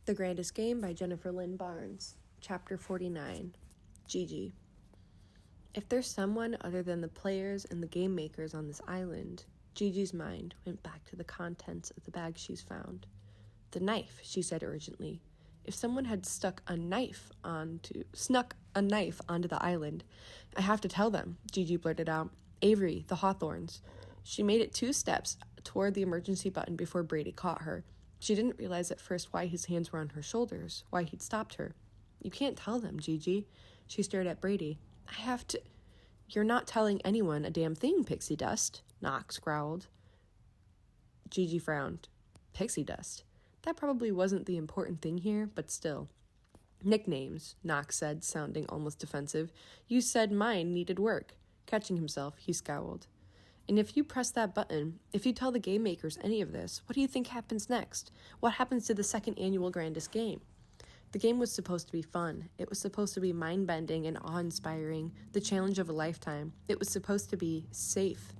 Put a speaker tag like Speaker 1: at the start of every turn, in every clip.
Speaker 1: The Grandest Game by Jennifer Lynn Barnes. Chapter 49. Gigi. If there's someone other than the players and the game makers on this island, Gigi's mind went back to the contents of the bag she's found. The knife, she said urgently. If someone had snuck a knife onto the island, I have to tell them, Gigi blurted out. Avery, the Hawthorns. She made it 2 steps toward the emergency button before Brady caught her. She didn't realize at first why his hands were on her shoulders, why he'd stopped her. You can't tell them, Gigi. She stared at Brady. I have to... You're not telling anyone a damn thing, Pixie Dust, Knox growled. Gigi frowned. Pixie Dust? That probably wasn't the important thing here, but still. Nicknames, Knox said, sounding almost defensive. You said mine needed work. Catching himself, he scowled. And if you press that button, if you tell the game makers any of this, what do you think happens next? What happens to the second annual Grandest Game? The game was supposed to be fun. It was supposed to be mind-bending and awe-inspiring, the challenge of a lifetime. It was supposed to be safe.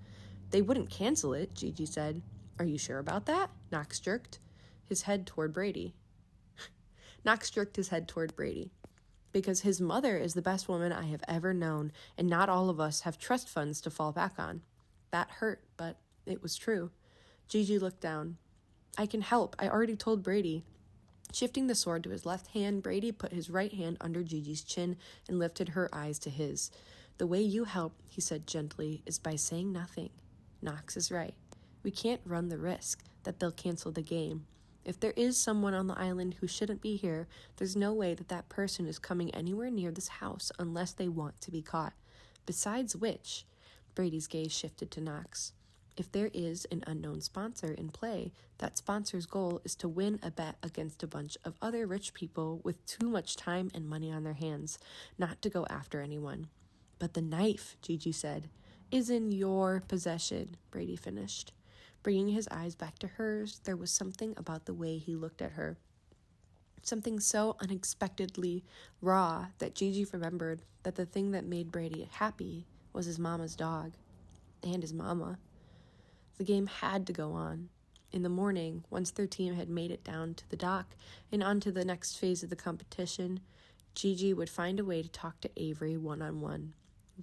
Speaker 1: They wouldn't cancel it, Gigi said. Are you sure about that? Knox jerked his head toward Brady. Because his mother is the best woman I have ever known, and not all of us have trust funds to fall back on. That hurt, but it was true. Gigi looked down. I can help. I already told Brady. Shifting the sword to his left hand, Brady put his right hand under Gigi's chin and lifted her eyes to his. The way you help, he said gently, is by saying nothing. Knox is right. We can't run the risk that they'll cancel the game. If there is someone on the island who shouldn't be here, there's no way that person is coming anywhere near this house unless they want to be caught. Besides which... Brady's gaze shifted to Knox. If there is an unknown sponsor in play, that sponsor's goal is to win a bet against a bunch of other rich people with too much time and money on their hands, not to go after anyone. But the knife, Gigi said, is in your possession, Brady finished. Bringing his eyes back to hers, there was something about the way he looked at her. Something so unexpectedly raw that Gigi remembered that the thing that made Brady happy was his mama's dog, and his mama. The game had to go on. In the morning, once their team had made it down to the dock and on to the next phase of the competition, Gigi would find a way to talk to Avery one-on-one.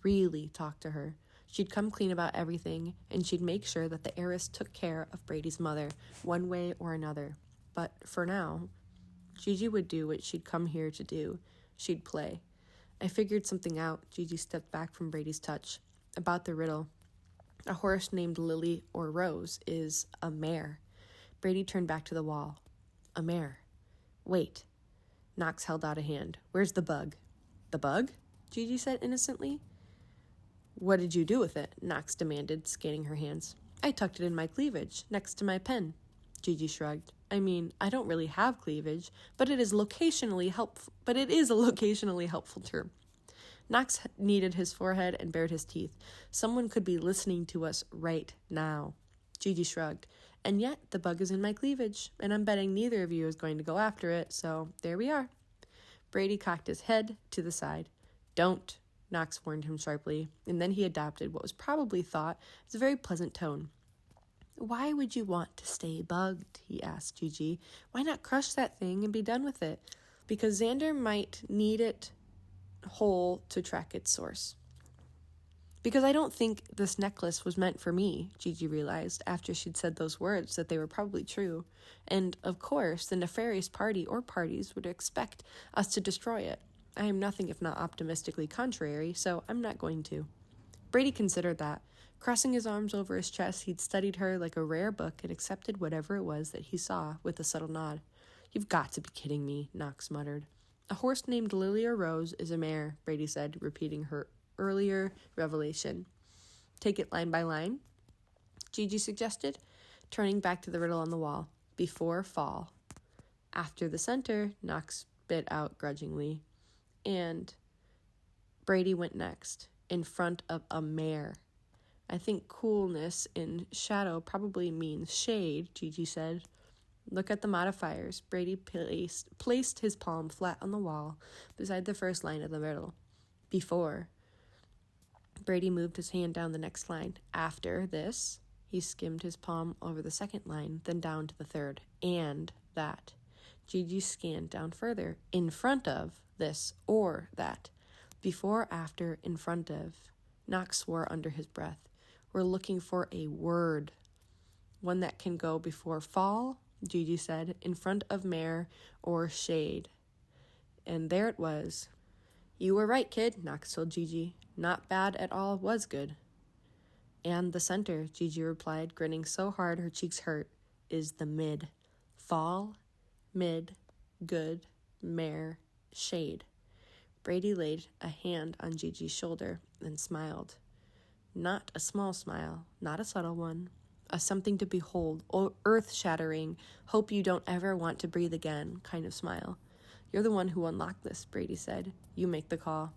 Speaker 1: Really talk to her. She'd come clean about everything, and she'd make sure that the heiress took care of Brady's mother, one way or another. But for now, Gigi would do what she'd come here to do. She'd play. I figured something out, Gigi stepped back from Brady's touch. About the riddle. A horse named Lily or Rose is a mare. Brady turned back to the wall. A mare. Wait. Knox held out a hand. Where's the bug? The bug? Gigi said innocently. What did you do with it? Knox demanded, scanning her hands. I tucked it in my cleavage, next to my pen. Gigi shrugged. I mean, I don't really have cleavage, but it is a locationally helpful term. Knox kneaded his forehead and bared his teeth. Someone could be listening to us right now. Gigi shrugged. And yet, the bug is in my cleavage, and I'm betting neither of you is going to go after it, so there we are. Brady cocked his head to the side. Don't, Knox warned him sharply, and then he adopted what was probably thought as a very pleasant tone. Why would you want to stay bugged? He asked Gigi. Why not crush that thing and be done with it? Because Xander might need it whole to track its source. Because I don't think this necklace was meant for me, Gigi realized after she'd said those words that they were probably true. And, of course, the nefarious party or parties would expect us to destroy it. I am nothing if not optimistically contrary, so I'm not going to. Brady considered that. Crossing his arms over his chest, he'd studied her like a rare book and accepted whatever it was that he saw with a subtle nod. You've got to be kidding me, Knox muttered. A horse named Lily or Rose is a mare, Brady said, repeating her earlier revelation. Take it line by line, Gigi suggested, turning back to the riddle on the wall. Before fall. After the center, Knox bit out grudgingly. And Brady went next, in front of a mare. I think coolness in shadow probably means shade, Gigi said. Look at the modifiers. Brady placed his palm flat on the wall beside the first line of the riddle. Before. Brady moved his hand down the next line. After this, he skimmed his palm over the second line, then down to the third. And that. Gigi scanned down further. In front of, this or that. Before, after, in front of. Knox swore under his breath. We're looking for a word. One that can go before fall, Gigi said, in front of mare or shade. And there it was. You were right, kid, Knox told Gigi. Not bad at all, was good. And the center, Gigi replied, grinning so hard her cheeks hurt, is the mid. Fall, mid, good, mare, shade. Brady laid a hand on Gigi's shoulder and smiled. Not a small smile, not a subtle one. A something to behold, earth-shattering, hope you don't ever want to breathe again kind of smile. You're the one who unlocked this, Brady said. You make the call.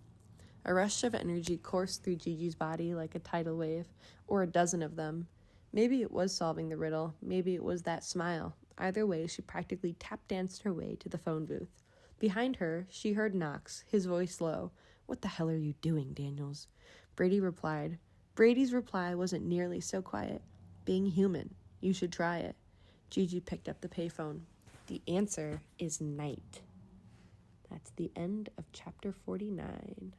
Speaker 1: A rush of energy coursed through Gigi's body like a tidal wave, or a dozen of them. Maybe it was solving the riddle. Maybe it was that smile. Either way, she practically tap-danced her way to the phone booth. Behind her, she heard Knox, his voice low. What the hell are you doing, Daniels? Brady replied. Brady's reply wasn't nearly so quiet. Being human. You should try it. Gigi picked up the payphone. The answer is night. That's the end of chapter 49.